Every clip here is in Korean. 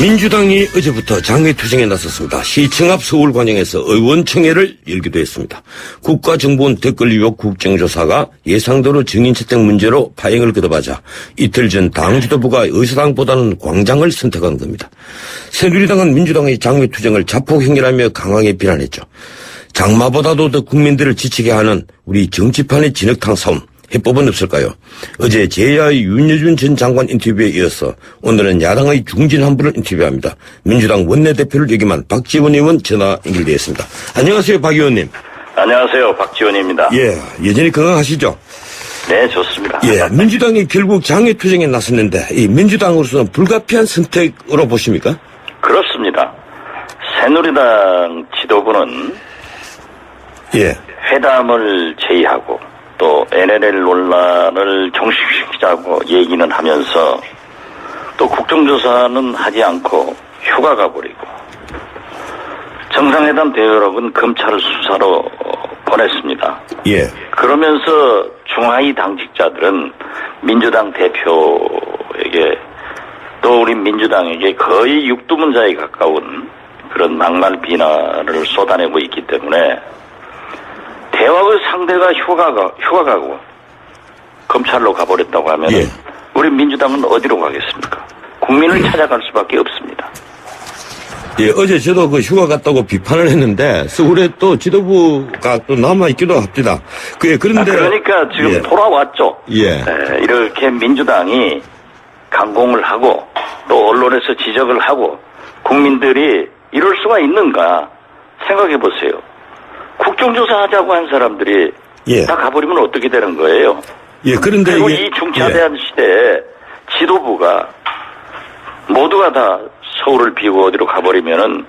민주당이 어제부터 장외투쟁에 나섰습니다. 시청 앞 서울관영에서 의원청회를 열기도 했습니다. 국가정보원 댓글 유혹 국정조사가 예상대로 증인 채택 문제로 파행을 거듭하자 이틀 전 당 지도부가 의사당보다는 광장을 선택한 겁니다. 새누리당은 민주당의 장외투쟁을 자폭행위라며 강하게 비난했죠. 장마보다도 더 국민들을 지치게 하는 우리 정치판의 진흙탕 싸움. 해법은 없을까요? 어제 제2야의 윤여준 전 장관 인터뷰에 이어서 오늘은 야당의 중진 한 분을 인터뷰합니다. 민주당 원내대표를 역임한 박지원 의원 전화 연결되었습니다. 안녕하세요, 박 의원님. 안녕하세요, 박지원입니다. 예, 여전히 건강하시죠? 네, 좋습니다. 예, 민주당이 결국 장외투쟁에 나섰는데 이 민주당으로서는 불가피한 선택으로 보십니까? 그렇습니다. 새누리당 지도부는 예, 회담을 제의하고 또 NLL 논란을 종식시키자고 얘기는 하면서 또 국정조사는 하지 않고 휴가 가버리고 정상회담 대여록은 검찰 수사로 보냈습니다. 예, 그러면서 중하위 당직자들은 민주당 대표에게 또 우리 민주당에게 거의 육두문자에 가까운 그런 막말 비난을 쏟아내고 있기 때문에 대화의 상대가 휴가 가고 검찰로 가버렸다고 하면 예. 우리 민주당은 어디로 가겠습니까? 국민을 찾아갈 수밖에 없습니다. 예, 어제 저도 그 휴가 갔다고 비판을 했는데 서울에 또 지도부가 또 남아있기도 합니다. 그런데. 그러니까 지금 예. 돌아왔죠. 예. 이렇게 민주당이 강공을 하고 또 언론에서 지적을 하고 국민들이 이럴 수가 있는가 생각해 보세요. 국정조사 하자고 한 사람들이 예. 다 가버리면 어떻게 되는 거예요? 예, 그런데 그리고 이게. 이 중차대한 시대에 지도부가 모두가 다 서울을 비우고 어디로 가버리면은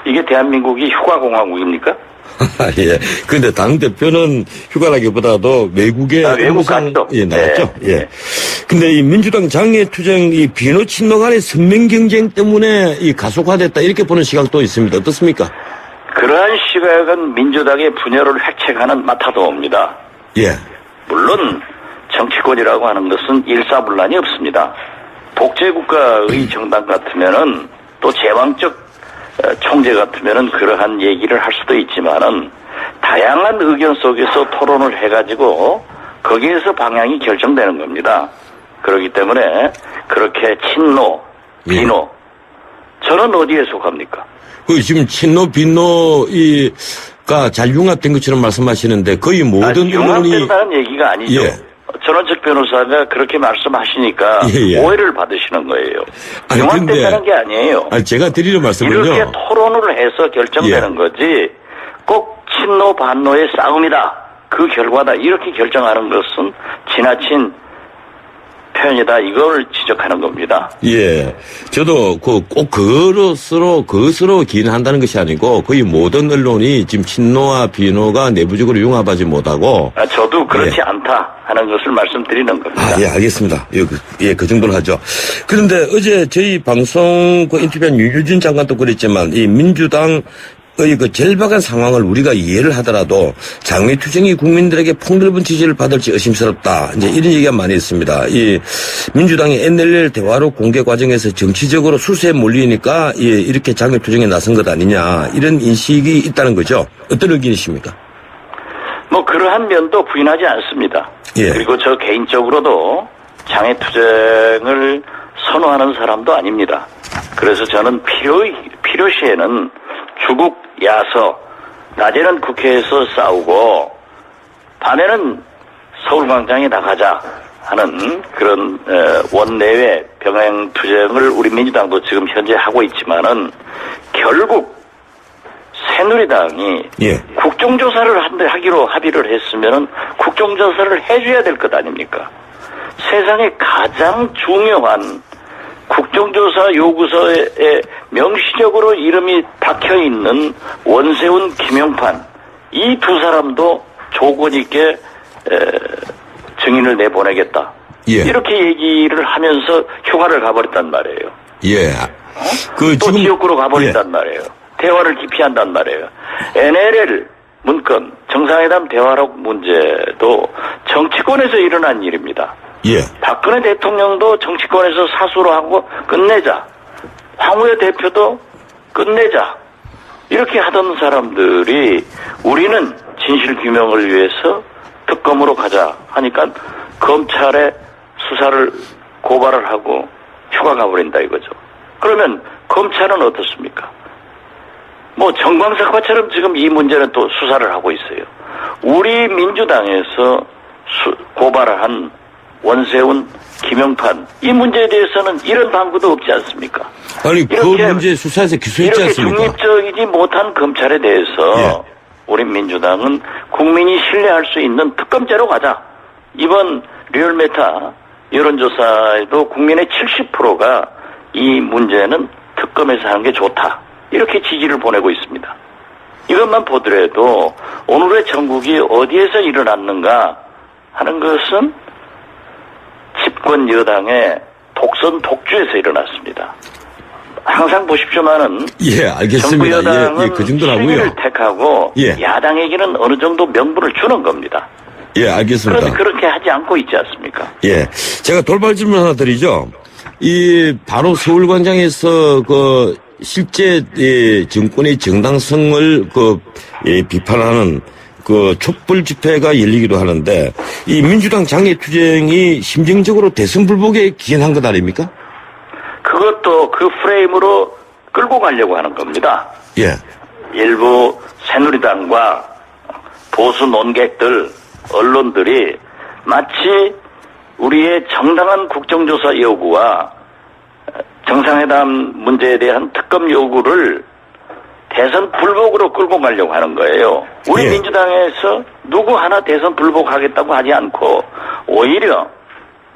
이게 대한민국이 휴가공화국입니까? 예. 근데 당대표는 휴가라기보다도 외국에. 외국 갔죠. 예, 나갔죠. 네. 예. 근데 이 민주당 장외투쟁, 이 비노 친노 간의 선명 경쟁 때문에 이 가속화됐다 이렇게 보는 시각도 있습니다. 어떻습니까? 그러한 시각은 민주당의 분열을 획책하는 마타도입니다. 예. 물론 정치권이라고 하는 것은 일사불란이 없습니다. 독재국가의 정당 같으면은 또 제왕적 총재 같으면은 그러한 얘기를 할 수도 있지만은 다양한 의견 속에서 토론을 해가지고 거기에서 방향이 결정되는 겁니다. 그렇기 때문에 그렇게 친노, 비노 저는 어디에 속합니까? 지금 친노, 비노가 잘 융합된 것처럼 말씀하시는데 거의 모든 융합된다는 얘기가 아니죠. 예. 전원책 변호사가 그렇게 말씀하시니까 예. 오해를 받으시는 거예요. 아니, 융합된다는 게 아니에요. 제가 드리는 말씀은요. 이렇게 토론을 해서 결정되는 거지 꼭 친노 반노의 싸움이다. 그 결과다. 이렇게 결정하는 것은 지나친 표현이다. 이걸 지적하는 겁니다. 예. 저도 꼭 그것으로 기인한다는 것이 아니고 거의 모든 언론이 지금 친노와 비노가 내부적으로 융합하지 못하고. 저도 그렇지 않다 하는 것을 말씀드리는 겁니다. 예, 알겠습니다. 그 정도는 하죠. 그런데 어제 저희 방송 인터뷰한 윤여준 장관도 그랬지만 이 민주당 그 절박한 상황을 우리가 이해를 하더라도 장외투쟁이 국민들에게 폭넓은 지지를 받을지 의심스럽다. 이제 이런 얘기가 많이 있습니다. 이 민주당이 NLL 대화록 공개 과정에서 정치적으로 수세에 몰리니까 이렇게 장외투쟁에 나선 것 아니냐. 이런 인식이 있다는 거죠. 어떤 의견이십니까? 그러한 면도 부인하지 않습니다. 예. 그리고 저 개인적으로도 장외투쟁을 선호하는 사람도 아닙니다. 그래서 저는 필요시에는 주국 야서, 낮에는 국회에서 싸우고 밤에는 서울광장에 나가자 하는 그런 원내외 병행투쟁을 우리 민주당도 지금 현재 하고 있지만은 결국 새누리당이 예. 국정조사를 하기로 합의를 했으면은 국정조사를 해줘야 될 것 아닙니까? 세상에 가장 중요한 국정조사 요구서에 명시적으로 이름이 박혀있는 원세훈, 김용판 이 두 사람도 조건 있게 증인을 내보내겠다. 예. 이렇게 얘기를 하면서 휴가를 가버렸단 말이에요. 예. 또 지금, 지역구로 가버린단 말이에요. 대화를 기피한단 말이에요. NLL 문건, 정상회담 대화록 문제도 정치권에서 일어난 일입니다. 예. 박근혜 대통령도 정치권에서 사수로 하고 끝내자. 황우여 대표도 끝내자. 이렇게 하던 사람들이 우리는 진실규명을 위해서 특검으로 가자 하니까 검찰에 수사를 고발을 하고 휴가 가버린다 이거죠. 그러면 검찰은 어떻습니까? 뭐 정광석화처럼 지금 이 문제는 또 수사를 하고 있어요. 우리 민주당에서 고발을 한 원세훈, 김영판 이 문제에 대해서는 이런 방구도 없지 않습니까? 아니 그 문제 수사에서 기소했지 이렇게 않습니까? 중립적이지 못한 검찰에 대해서 예. 우리 민주당은 국민이 신뢰할 수 있는 특검제로 가자. 이번 리얼메타 여론조사에도 국민의 70%가 이 문제는 특검에서 하는 게 좋다. 이렇게 지지를 보내고 있습니다. 이것만 보더라도 오늘의 전국이 어디에서 일어났는가 하는 것은 집권 여당의 독선 독주에서 일어났습니다. 항상 보십시오만은 예, 알겠습니다. 정부 여당은 예, 그 정도라고요. 시민을 택하고 예. 야당에게는 어느 정도 명분을 주는 겁니다. 예, 알겠습니다. 그런데 그렇게 하지 않고 있지 않습니까? 예, 제가 돌발 질문 하나 드리죠. 이 바로 서울광장에서 그 실제 정권의 정당성을 비판하는 그 촛불 집회가 열리기도 하는데 이 민주당 장애투쟁이 심정적으로 대선 불복에 기인한 것 아닙니까? 그것도 그 프레임으로 끌고 가려고 하는 겁니다. 예. 일부 새누리당과 보수 논객들, 언론들이 마치 우리의 정당한 국정조사 요구와 정상회담 문제에 대한 특검 요구를 대선 불복으로 끌고 가려고 하는 거예요. 우리 예. 민주당에서 누구 하나 대선 불복하겠다고 하지 않고 오히려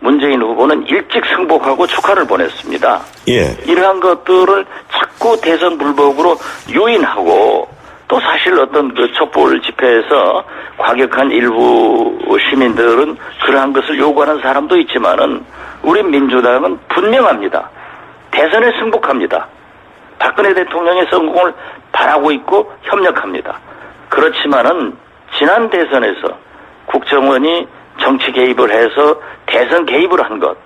문재인 후보는 일찍 승복하고 축하를 보냈습니다. 예. 이러한 것들을 자꾸 대선 불복으로 유인하고 또 사실 어떤 그 촛불 집회에서 과격한 일부 시민들은 그러한 것을 요구하는 사람도 있지만은 우리 민주당은 분명합니다. 대선에 승복합니다. 박근혜 대통령의 성공을 바라고 있고 협력합니다. 그렇지만은 지난 대선에서 국정원이 정치 개입을 해서 대선 개입을 한 것,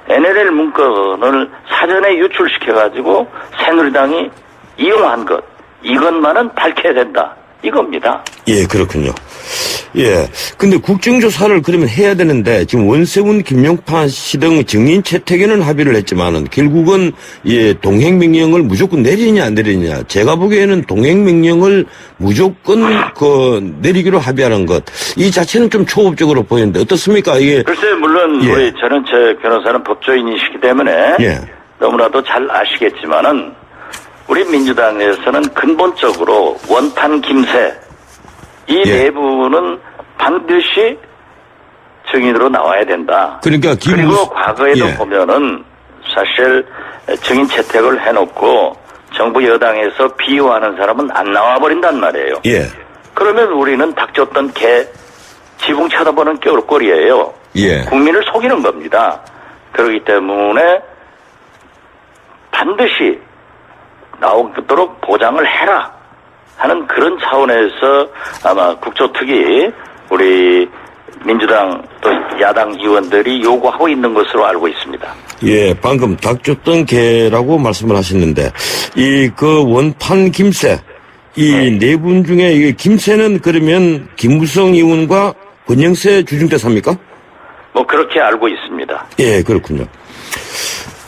NLL 문건을 사전에 유출시켜가지고 새누리당이 이용한 것, 이것만은 밝혀야 된다. 이겁니다. 예, 그렇군요. 예. 근데 국정조사를 그러면 해야 되는데, 지금 원세훈, 김용판 씨 등 증인 채택에는 합의를 했지만은, 결국은, 동행명령을 무조건 내리냐, 안 내리냐. 제가 보기에는 동행명령을 무조건, 내리기로 합의하는 것. 이 자체는 좀 초법적으로 보이는데, 어떻습니까? 이게. 글쎄, 물론, 예. 우리 전현책 변호사는 법조인이시기 때문에, 예. 너무나도 잘 아시겠지만은, 우리 민주당에서는 근본적으로 원탄 김새 이 예. 내부는 반드시 증인으로 나와야 된다. 그러니까 그리고 과거에도 예. 보면은 사실 증인 채택을 해놓고 정부 여당에서 비호하는 사람은 안 나와버린단 말이에요. 예. 그러면 우리는 닥쳤던 개 지붕 쳐다보는 꼴이에요. 예. 국민을 속이는 겁니다. 그렇기 때문에 반드시 나오도록 보장을 해라 하는 그런 차원에서 아마 국조특위 우리 민주당 또 야당 의원들이 요구하고 있는 것으로 알고 있습니다. 예, 방금 닥쳤던 개라고 말씀을 하셨는데, 원판 김새, 네 분 중에 김새는 그러면 김무성 의원과 권영세 주중대사입니까? 뭐 그렇게 알고 있습니다. 예, 그렇군요.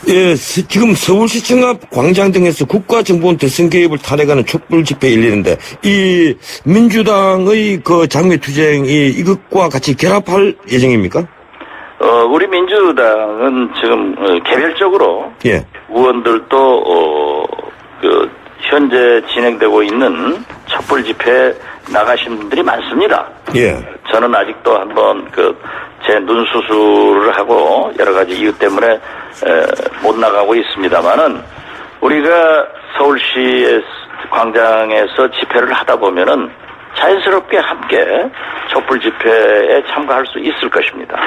예, 지금 서울시청 앞 광장 등에서 국가정보원 대선 개입을 탄핵하는 촛불 집회 열리는데, 이 민주당의 그 장외투쟁이 이것과 같이 결합할 예정입니까? 우리 민주당은 지금 개별적으로 예. 의원들도 현재 진행되고 있는 촛불 집회에 나가신 분들이 많습니다. 예. 저는 아직도 한번 제 눈 수술을 하고 여러 가지 이유 때문에 못 나가고 있습니다만은 우리가 서울시 광장에서 집회를 하다 보면은 자연스럽게 함께 촛불 집회에 참가할 수 있을 것입니다.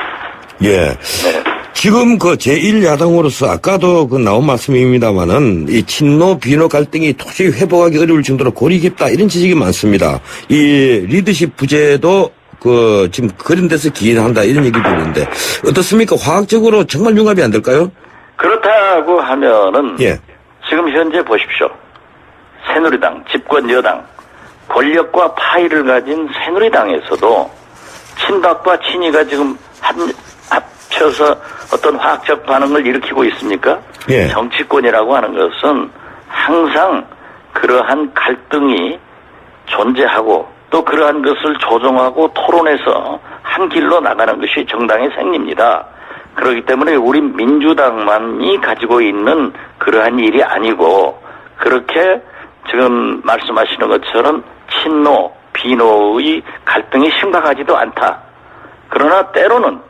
예. 네. 지금 제1야당으로서 아까도 나온 말씀입니다만은 이 친노 비노 갈등이 도저히 회복하기 어려울 정도로 골이 깊다 이런 지적이 많습니다. 이 리더십 부재도 지금 그런 데서 기인한다 이런 얘기도 있는데 어떻습니까? 화학적으로 정말 융합이 안 될까요? 그렇다고 하면은 예. 지금 현재 보십시오. 새누리당, 집권 여당, 권력과 파이를 가진 새누리당에서도 친박과 친이가 지금 합쳐서 어떤 화학적 반응을 일으키고 있습니까? 예. 정치권이라고 하는 것은 항상 그러한 갈등이 존재하고 또 그러한 것을 조정하고 토론해서 한 길로 나가는 것이 정당의 생리입니다. 그렇기 때문에 우리 민주당만이 가지고 있는 그러한 일이 아니고 그렇게 지금 말씀하시는 것처럼 친노, 비노의 갈등이 심각하지도 않다. 그러나 때로는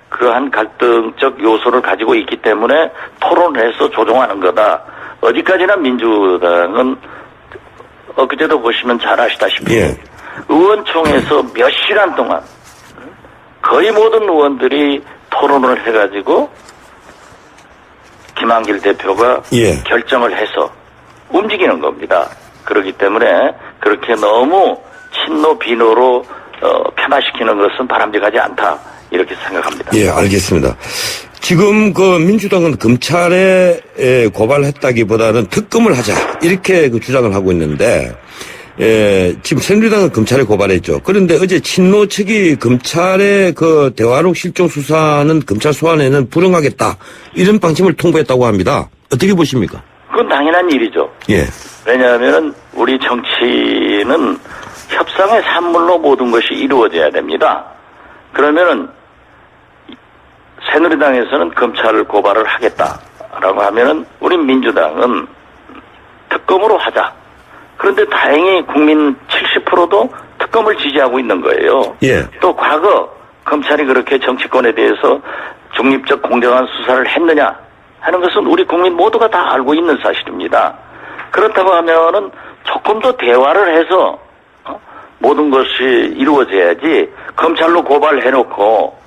그러한 갈등적 요소를 가지고 있기 때문에 토론을 해서 조정하는 거다. 어디까지나 민주당은 그제도 보시면 잘 아시다시피 예. 의원총회에서 몇 시간 동안 거의 모든 의원들이 토론을 해가지고 김한길 대표가 예. 결정을 해서 움직이는 겁니다. 그렇기 때문에 그렇게 너무 친노 비노로 편화시키는 것은 바람직하지 않다 이렇게 생각합니다. 예, 알겠습니다. 지금 그 민주당은 검찰에 고발했다기보다는 특검을 하자 이렇게 그 주장을 하고 있는데 지금 새누리당은 검찰에 고발했죠. 그런데 어제 친노 측이 검찰의 그 대화록 실종 수사는 검찰 소환에는 불응하겠다 이런 방침을 통보했다고 합니다. 어떻게 보십니까? 그건 당연한 일이죠. 예. 왜냐하면 우리 정치는 협상의 산물로 모든 것이 이루어져야 됩니다. 그러면은 새누리당에서는 검찰을 고발을 하겠다라고 하면은 우리 민주당은 특검으로 하자. 그런데 다행히 국민 70%도 특검을 지지하고 있는 거예요. 예. 또 과거 검찰이 그렇게 정치권에 대해서 중립적 공정한 수사를 했느냐 하는 것은 우리 국민 모두가 다 알고 있는 사실입니다. 그렇다고 하면은 조금 더 대화를 해서 모든 것이 이루어져야지 검찰로 고발해놓고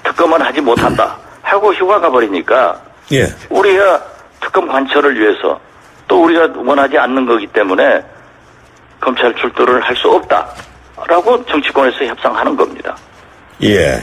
특검은 하지 못한다 하고 휴가 가버리니까 예. 우리가 특검 관철을 위해서 또 우리가 원하지 않는 거기 때문에 검찰 출두를 할 수 없다라고 정치권에서 협상하는 겁니다. 예.